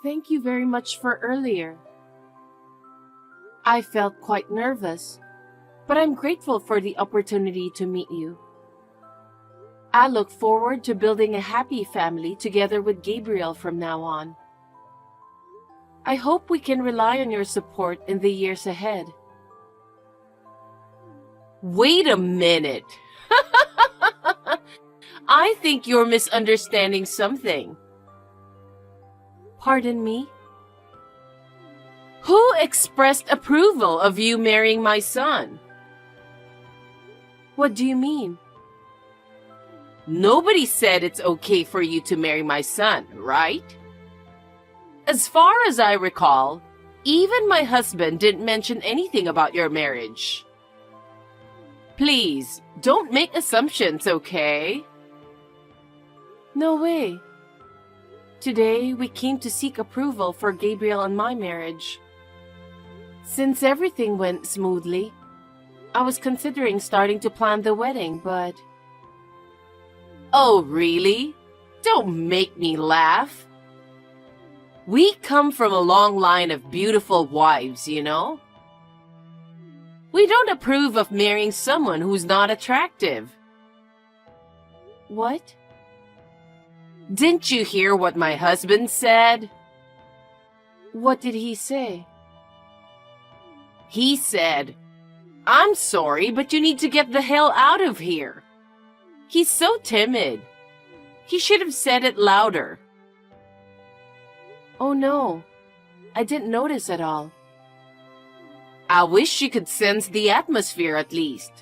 Thank you very much for earlier. I felt quite nervous, but I'm grateful for the opportunity to meet you. I look forward to building a happy family together with Gabriel from now on. I hope we can rely on your support in the years ahead. Wait a minute. I think you're misunderstanding something. Pardon me? Who expressed approval of you marrying my son? What do you mean? Nobody said it's okay for you to marry my son, right? As far as I recall, even my husband didn't mention anything about your marriage. Please, don't make assumptions, okay? No way. Today, we came to seek approval for Gabriel and my marriage. Since everything went smoothly, I was considering starting to plan the wedding, but... Oh, really? Don't make me laugh. We come from a long line of beautiful wives, you know? We don't approve of marrying someone who's not attractive. What? Didn't you hear what my husband said? What did he say? He said, "I'm sorry, but you need to get the hell out of here." He's so timid. He should have said it louder. Oh no, I didn't notice at all. I wish you could sense the atmosphere at least.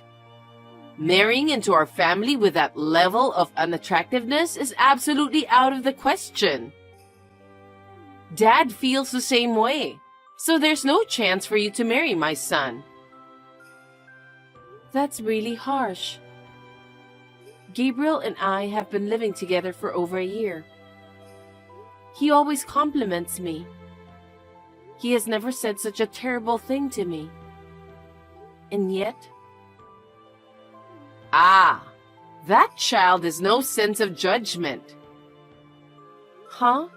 Marrying into our family with that level of unattractiveness is absolutely out of the question. Dad feels the same way, so there's no chance for you to marry my son. That's really harsh. Gabriel and I have been living together for over a year. He always compliments me. He has never said such a terrible thing to me. And yet... Ah, that child has no sense of judgment. Huh?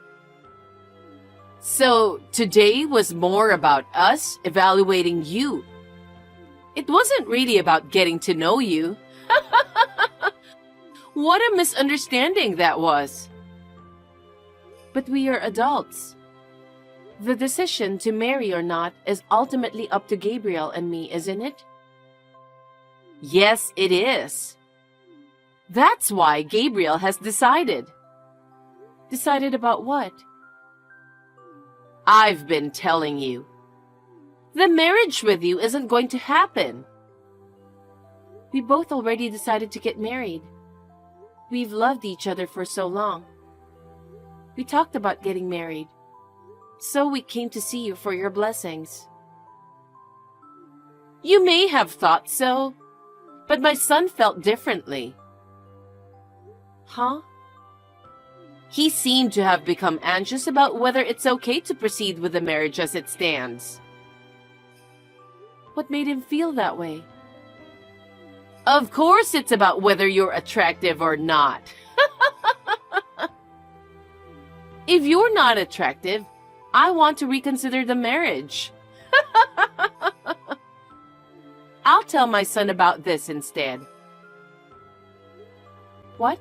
So today was more about us evaluating you. It wasn't really about getting to know you. What a misunderstanding that was. But we are adults. The decision to marry or not is ultimately up to Gabriel and me, isn't it? Yes, it is. That's why Gabriel has decided. Decided about what? I've been telling you. The marriage with you isn't going to happen. We both already decided to get married. We've loved each other for so long. We talked about getting married. So we came to see you for your blessings. You may have thought so, but my son felt differently. Huh? He seemed to have become anxious about whether it's okay to proceed with the marriage as it stands. What made him feel that way? Of course it's about whether you're attractive or not. If you're not attractive, I want to reconsider the marriage. I'll tell my son about this instead. What?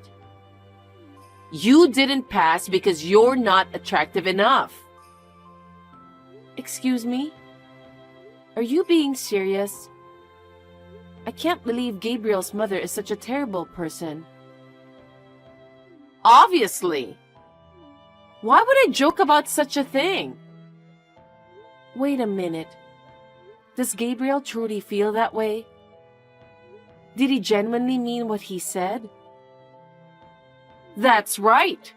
You didn't pass because you're not attractive enough. Excuse me? Are you being serious? I can't believe Gabriel's mother is such a terrible person. Obviously. Why would I joke about such a thing? Wait a minute. Does Gabriel truly feel that way? Did he genuinely mean what he said? That's right.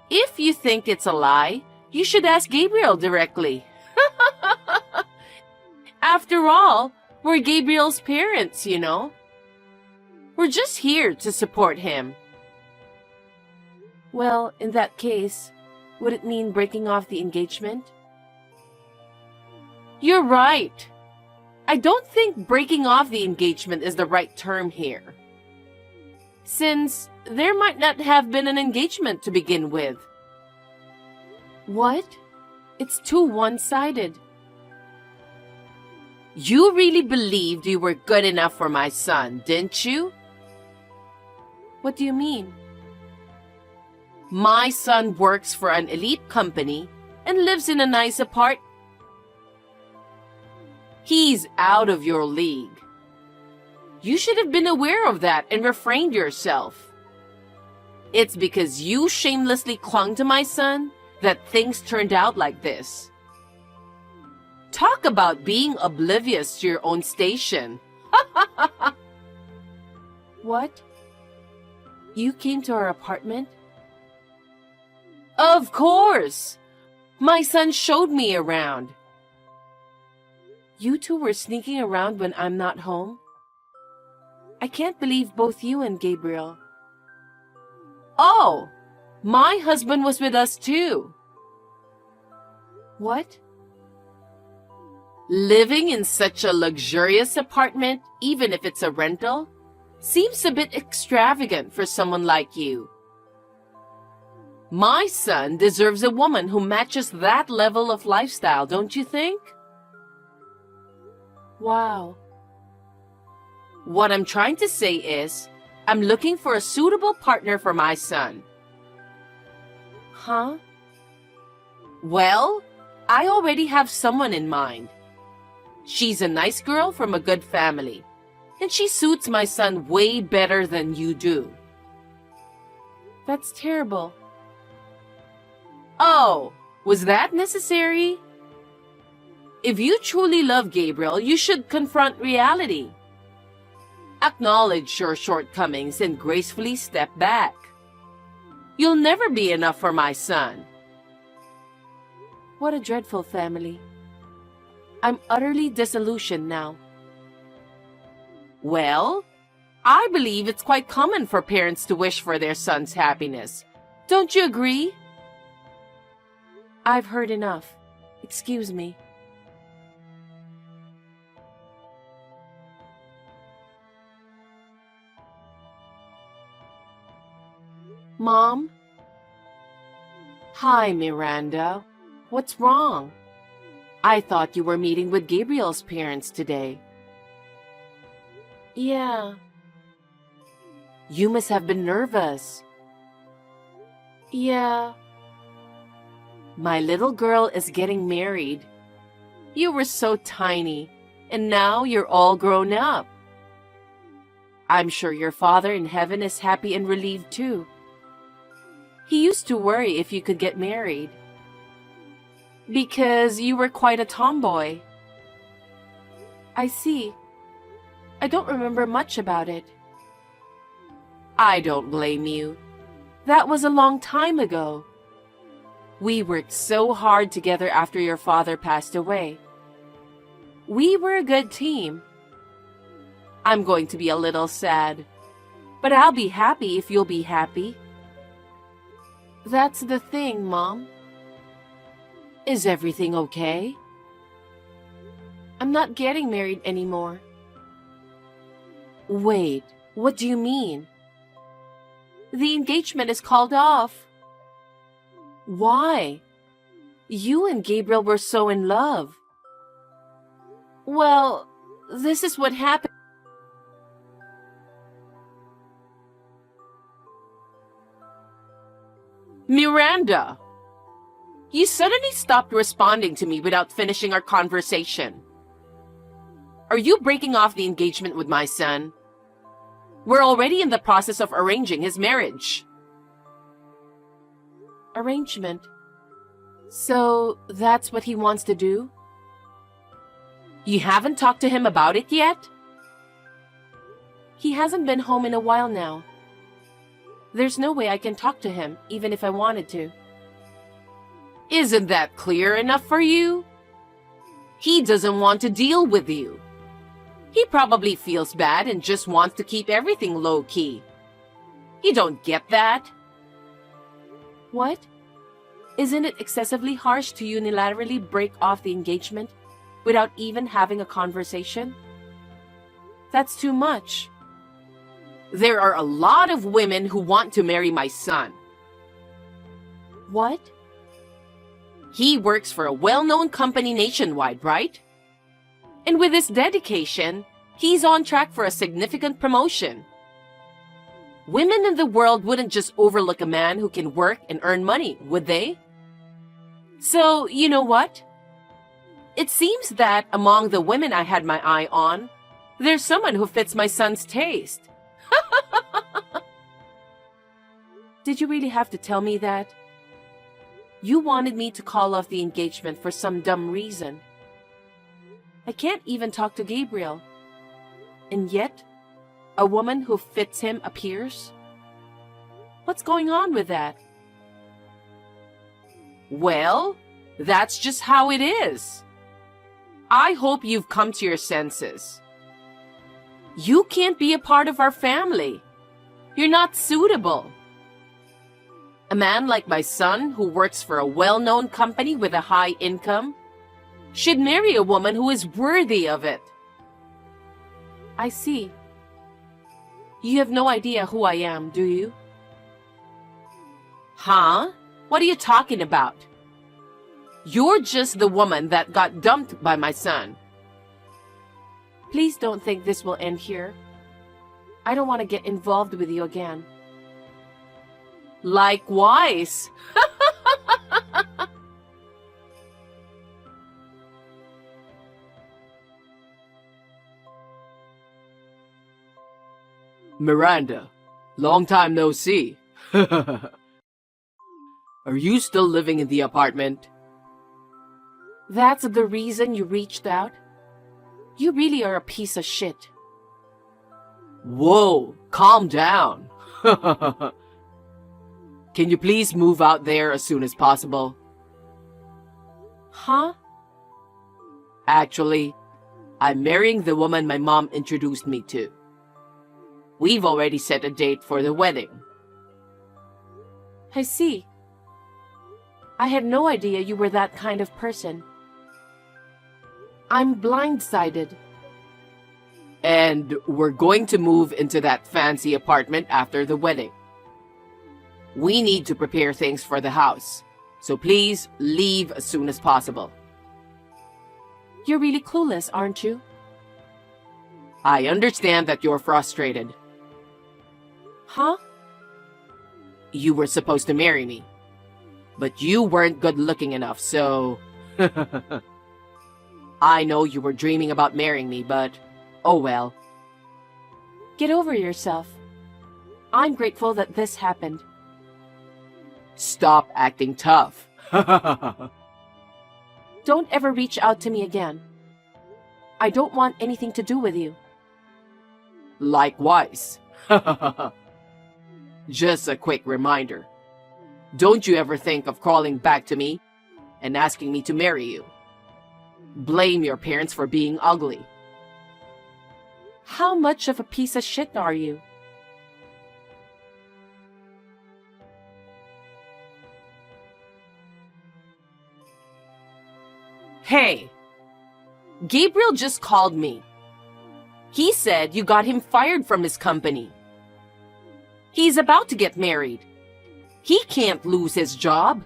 If you think it's a lie, you should ask Gabriel directly. After all, we're Gabriel's parents, you know. We're just here to support him. Well, in that case, would it mean breaking off the engagement? You're right. I don't think breaking off the engagement is the right term here. Since there might not have been an engagement to begin with. What? It's too one-sided. You really believed you were good enough for my son, didn't you? What do you mean? My son works for an elite company and lives in a nice apartment. He's out of your league. You should have been aware of that and refrained yourself. It's because you shamelessly clung to my son that things turned out like this. Talk about being oblivious to your own station. What? You came to our apartment? Of course! My son showed me around. You two were sneaking around when I'm not home? I can't believe both you and Gabriel. Oh! My husband was with us too. What? Living in such a luxurious apartment, even if it's a rental, seems a bit extravagant for someone like you. My son deserves a woman who matches that level of lifestyle, don't you think? Wow. What I'm trying to say is, I'm looking for a suitable partner for my son. Huh? Well, I already have someone in mind. She's a nice girl from a good family, and she suits my son way better than you do. That's terrible. Oh, was that necessary? If you truly love Gabriel, you should confront reality. Acknowledge your shortcomings and gracefully step back. You'll never be enough for my son. What a dreadful family. I'm utterly disillusioned now. Well, I believe it's quite common for parents to wish for their son's happiness. Don't you agree? I've heard enough. Excuse me. Mom? Hi, Miranda. What's wrong? I thought you were meeting with Gabriel's parents today. Yeah. You must have been nervous. Yeah. My little girl is getting married. You were so tiny, and now you're all grown up. I'm sure your father in heaven is happy and relieved too. He used to worry if you could get married, because you were quite a tomboy. I see. I don't remember much about it. I don't blame you. That was a long time ago. We worked so hard together after your father passed away. We were a good team. I'm going to be a little sad, but I'll be happy if you'll be happy. That's the thing, Mom. Is everything okay? I'm not getting married anymore. Wait, what do you mean? The engagement is called off. Why? You and Gabriel were so in love. Well, this is what happened. Miranda! You suddenly stopped responding to me without finishing our conversation. Are you breaking off the engagement with my son? We're already in the process of arranging his marriage. Arrangement? So that's what he wants to do? You haven't talked to him about it yet? He hasn't been home in a while now. There's no way I can talk to him, even if I wanted to. Isn't that clear enough for you? He doesn't want to deal with you. He probably feels bad and just wants to keep everything low-key. You don't get that? What? Isn't it excessively harsh to unilaterally break off the engagement without even having a conversation? That's too much. There are a lot of women who want to marry my son. What? He works for a well-known company nationwide, right? And with his dedication, he's on track for a significant promotion. Women in the world wouldn't just overlook a man who can work and earn money, would they? So, you know what? It seems that among the women I had my eye on, there's someone who fits my son's taste. Did you really have to tell me that? You wanted me to call off the engagement for some dumb reason. I can't even talk to Gabriel. And yet, a woman who fits him appears? What's going on with that? Well, that's just how it is. I hope you've come to your senses. You can't be a part of our family. You're not suitable. A man like my son, who works for a well-known company with a high income, should marry a woman who is worthy of it. I see. You have no idea who I am, do you? Huh? What are you talking about? You're just the woman that got dumped by my son. Please don't think this will end here. I don't want to get involved with you again. Likewise. Miranda, long time no see. Are you still living in the apartment? That's the reason you reached out? You really are a piece of shit. Whoa, calm down. Can you please move out there as soon as possible? Huh? Actually, I'm marrying the woman my mom introduced me to. We've already set a date for the wedding. I see. I had no idea you were that kind of person. I'm blindsided. And we're going to move into that fancy apartment after the wedding. We need to prepare things for the house, so please leave as soon as possible. You're really clueless, aren't you? I understand that you're frustrated. Huh? You were supposed to marry me, but you weren't good looking enough, so... I know you were dreaming about marrying me, but oh well. Get over yourself. I'm grateful that this happened. Stop acting tough. Don't ever reach out to me again. I don't want anything to do with you. Likewise. Just a quick reminder. Don't you ever think of crawling back to me and asking me to marry you. Blame your parents for being ugly. How much of a piece of shit are you? Hey, Gabriel just called me. He said you got him fired from his company. He's about to get married. He can't lose his job.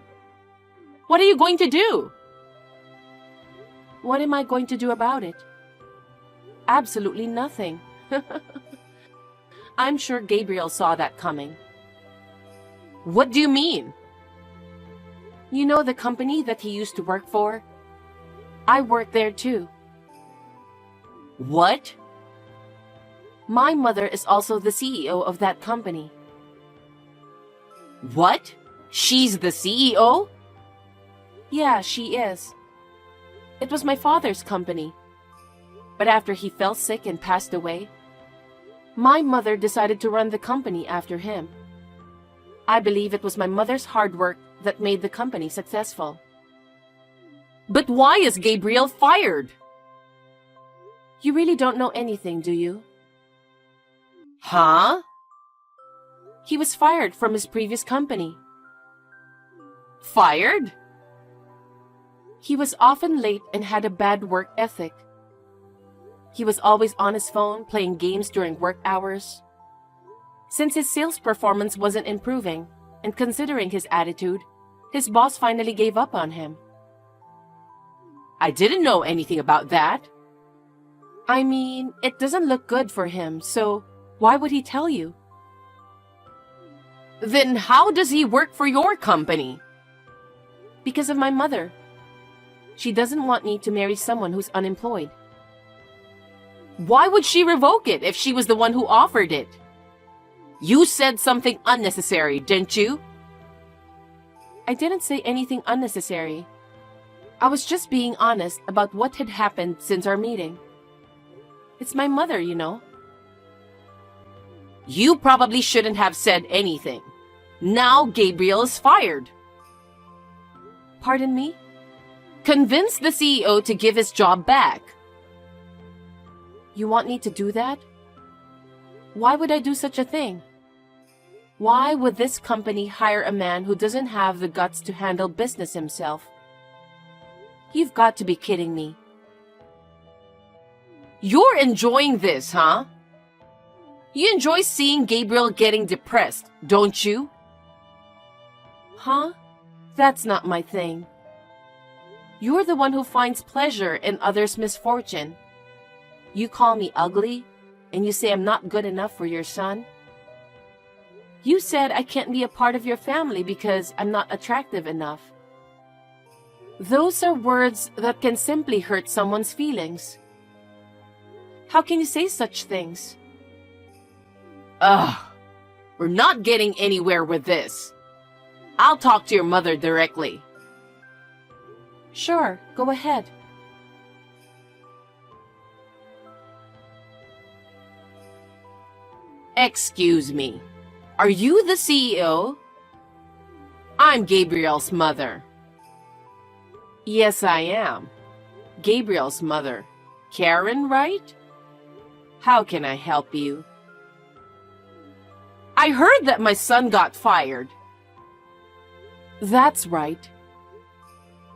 What are you going to do? What am I going to do about it? Absolutely nothing. I'm sure Gabriel saw that coming. What do you mean? You know the company that he used to work for? I work there too. What? My mother is also the CEO of that company. What? She's the CEO? Yeah, she is. It was my father's company. But after he fell sick and passed away, my mother decided to run the company after him. I believe it was my mother's hard work that made the company successful. But why is Gabriel fired? You really don't know anything, do you? Huh? He was fired from his previous company. Fired? He was often late and had a bad work ethic. He was always on his phone playing games during work hours. Since his sales performance wasn't improving, and considering his attitude, his boss finally gave up on him. I didn't know anything about that. I mean, it doesn't look good for him, so why would he tell you? Then how does he work for your company? Because of my mother. She doesn't want me to marry someone who's unemployed. Why would she revoke it if she was the one who offered it? You said something unnecessary, didn't you? I didn't say anything unnecessary. I was just being honest about what had happened since our meeting. It's my mother, you know. You probably shouldn't have said anything. Now Gabriel is fired. Pardon me? Convince the CEO to give his job back. You want me to do that? Why would I do such a thing? Why would this company hire a man who doesn't have the guts to handle business himself? You've got to be kidding me. You're enjoying this, huh? You enjoy seeing Gabriel getting depressed, don't you? Huh? That's not my thing. You're the one who finds pleasure in others' misfortune. You call me ugly, and you say I'm not good enough for your son? You said I can't be a part of your family because I'm not attractive enough. Those are words that can simply hurt someone's feelings. How can you say such things? Ugh, we're not getting anywhere with this. I'll talk to your mother directly. Sure, go ahead. Excuse me, are you the CEO? I'm Gabriel's mother. Yes, I am. Gabriel's mother. Karen, right? How can I help you? I heard that my son got fired. That's right.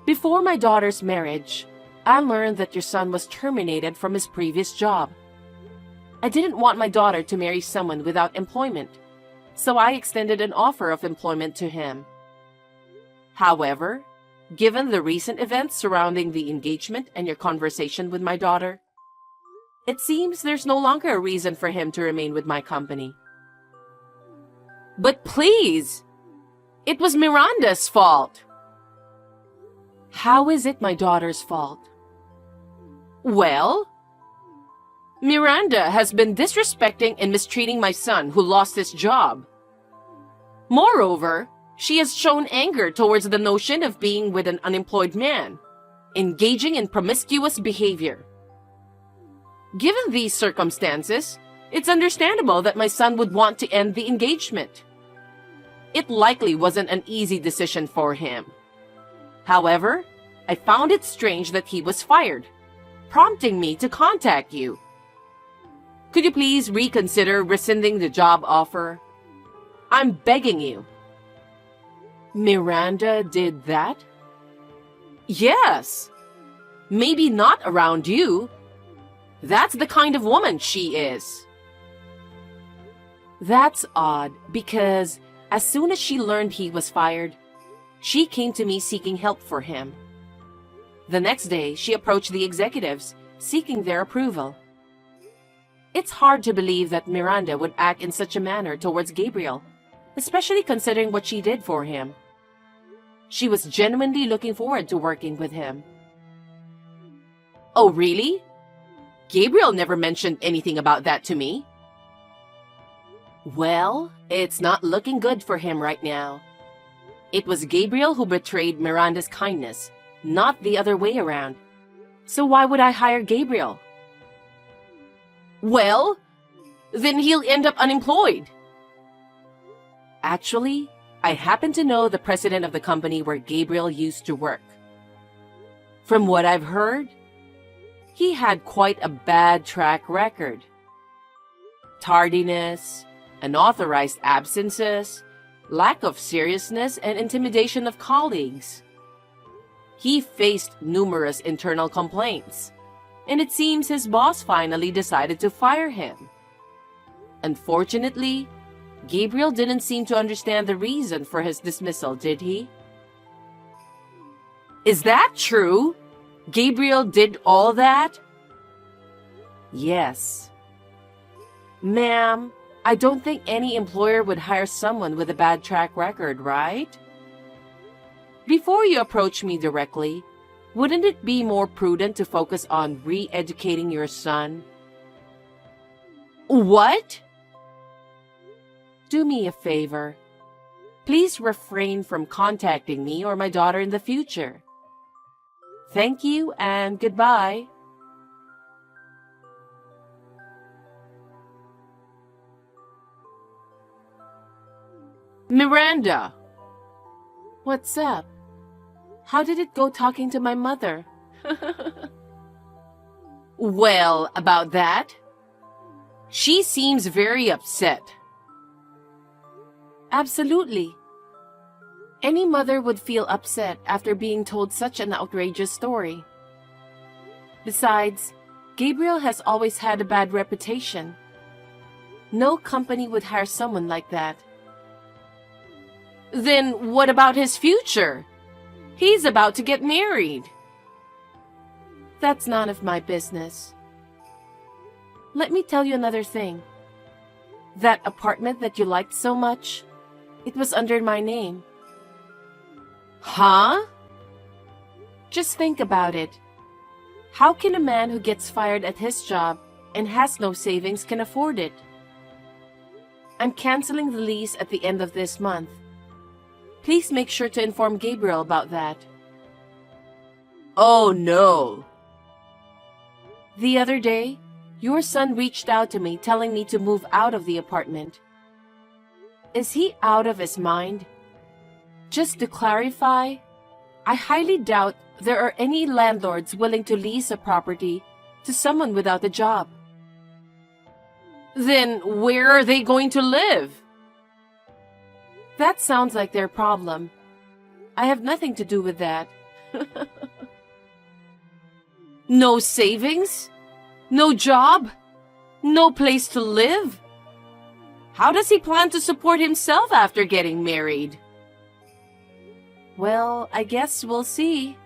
Before my daughter's marriage, I learned that your son was terminated from his previous job. I didn't want my daughter to marry someone without employment, so I extended an offer of employment to him. However, given the recent events surrounding the engagement and your conversation with my daughter, it seems there's no longer a reason for him to remain with my company. But please, it was Miranda's fault. How is it my daughter's fault? Well, Miranda has been disrespecting and mistreating my son who lost his job. Moreover, she has shown anger towards the notion of being with an unemployed man, engaging in promiscuous behavior. Given these circumstances, it's understandable that my son would want to end the engagement. It likely wasn't an easy decision for him. However, I found it strange that he was fired, prompting me to contact you. Could you please reconsider rescinding the job offer? I'm begging you. Miranda did that? Yes. Maybe not around you. That's the kind of woman she is. That's odd, because as soon as she learned he was fired, she came to me seeking help for him. The next day, she approached the executives, seeking their approval. It's hard to believe that Miranda would act in such a manner towards Gabriel, especially considering what she did for him. She was genuinely looking forward to working with him. Oh, really? Gabriel never mentioned anything about that to me. Well, it's not looking good for him right now. It was Gabriel who betrayed Miranda's kindness, not the other way around. So why would I hire Gabriel? Well, then he'll end up unemployed. Actually, I happen to know the president of the company where Gabriel used to work. From what I've heard, he had quite a bad track record. Tardiness, unauthorized absences, lack of seriousness, and intimidation of colleagues. He faced numerous internal complaints, and it seems his boss finally decided to fire him. Unfortunately, Gabriel didn't seem to understand the reason for his dismissal, did he? Is that true? Gabriel did all that? Yes. Ma'am, I don't think any employer would hire someone with a bad track record, right? Before you approach me directly, wouldn't it be more prudent to focus on re-educating your son? What? Do me a favor. Please refrain from contacting me or my daughter in the future. Thank you and goodbye. Miranda! What's up? How did it go talking to my mother? Well, about that, she seems very upset. Absolutely. Any mother would feel upset after being told such an outrageous story. Besides, Gabriel has always had a bad reputation. No company would hire someone like that. Then what about his future? He's about to get married. That's none of my business. Let me tell you another thing. That apartment that you liked so much, it was under my name. Huh? Just think about it. How can a man who gets fired at his job and has no savings can afford it? I'm canceling the lease at the end of this month. Please make sure to inform Gabriel about that. Oh no. The other day, your son reached out to me telling me to move out of the apartment. Is he out of his mind? Just to clarify, I highly doubt there are any landlords willing to lease a property to someone without a job. Then where are they going to live? That sounds like their problem. I have nothing to do with that. No savings? No job? No place to live? How does he plan to support himself after getting married? Well, I guess we'll see.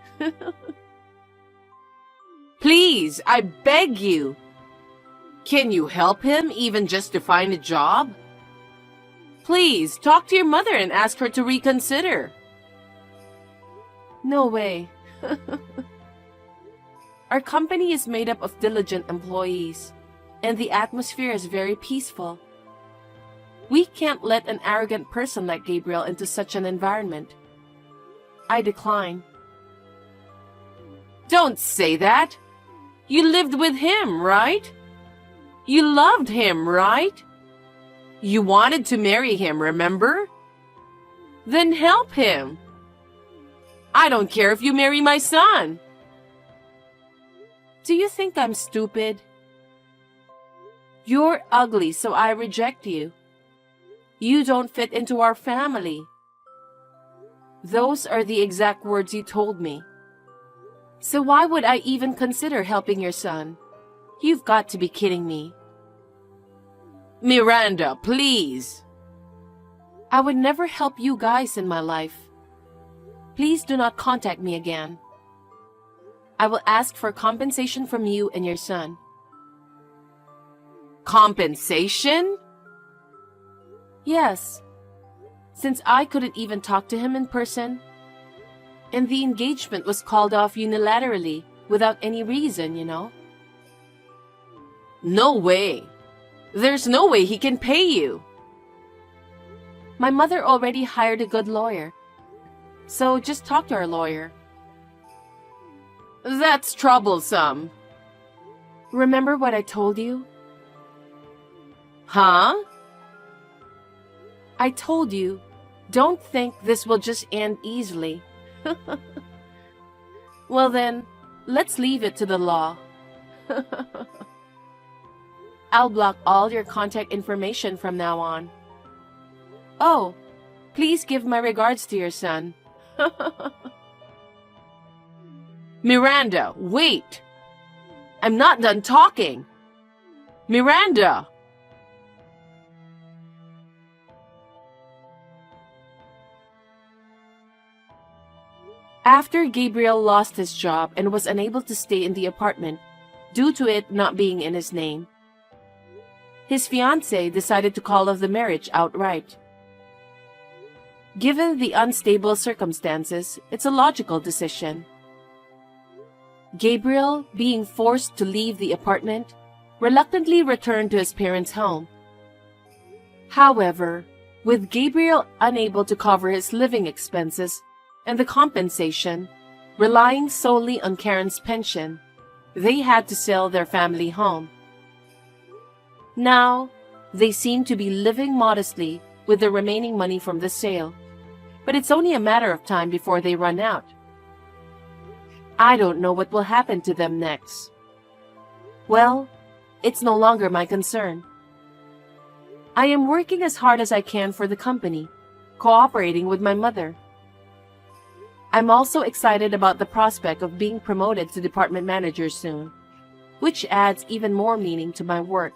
Please, I beg you. Can you help him even just to find a job? Please, talk to your mother and ask her to reconsider. No way. Our company is made up of diligent employees, and the atmosphere is very peaceful. We can't let an arrogant person like Gabriel into such an environment. I decline. Don't say that. You lived with him, right? You loved him, right? You wanted to marry him, remember? Then help him. I don't care if you marry my son. Do you think I'm stupid? You're ugly, so I reject you. You don't fit into our family. Those are the exact words you told me. So why would I even consider helping your son? You've got to be kidding me. Miranda, please. I would never help you guys in my life. Please do not contact me again. I will ask for compensation from you and your son. Compensation? Yes. Since I couldn't even talk to him in person, and the engagement was called off unilaterally without any reason, you know. No way. There's no way he can pay you. My mother already hired a good lawyer, so just talk to our lawyer. That's troublesome. Remember what I told you? Huh? I told you, don't think this will just end easily. Well then, let's leave it to the law. I'll block all your contact information from now on. Oh, please give my regards to your son. Miranda, wait! I'm not done talking! Miranda! After Gabriel lost his job and was unable to stay in the apartment due to it not being in his name, his fiancée decided to call off the marriage outright. Given the unstable circumstances, it's a logical decision. Gabriel, being forced to leave the apartment, reluctantly returned to his parents' home. However, with Gabriel unable to cover his living expenses and the compensation, relying solely on Karen's pension, they had to sell their family home. Now, they seem to be living modestly with the remaining money from the sale, but it's only a matter of time before they run out. I don't know what will happen to them next. Well, it's no longer my concern. I am working as hard as I can for the company, cooperating with my mother. I'm also excited about the prospect of being promoted to department manager soon, which adds even more meaning to my work.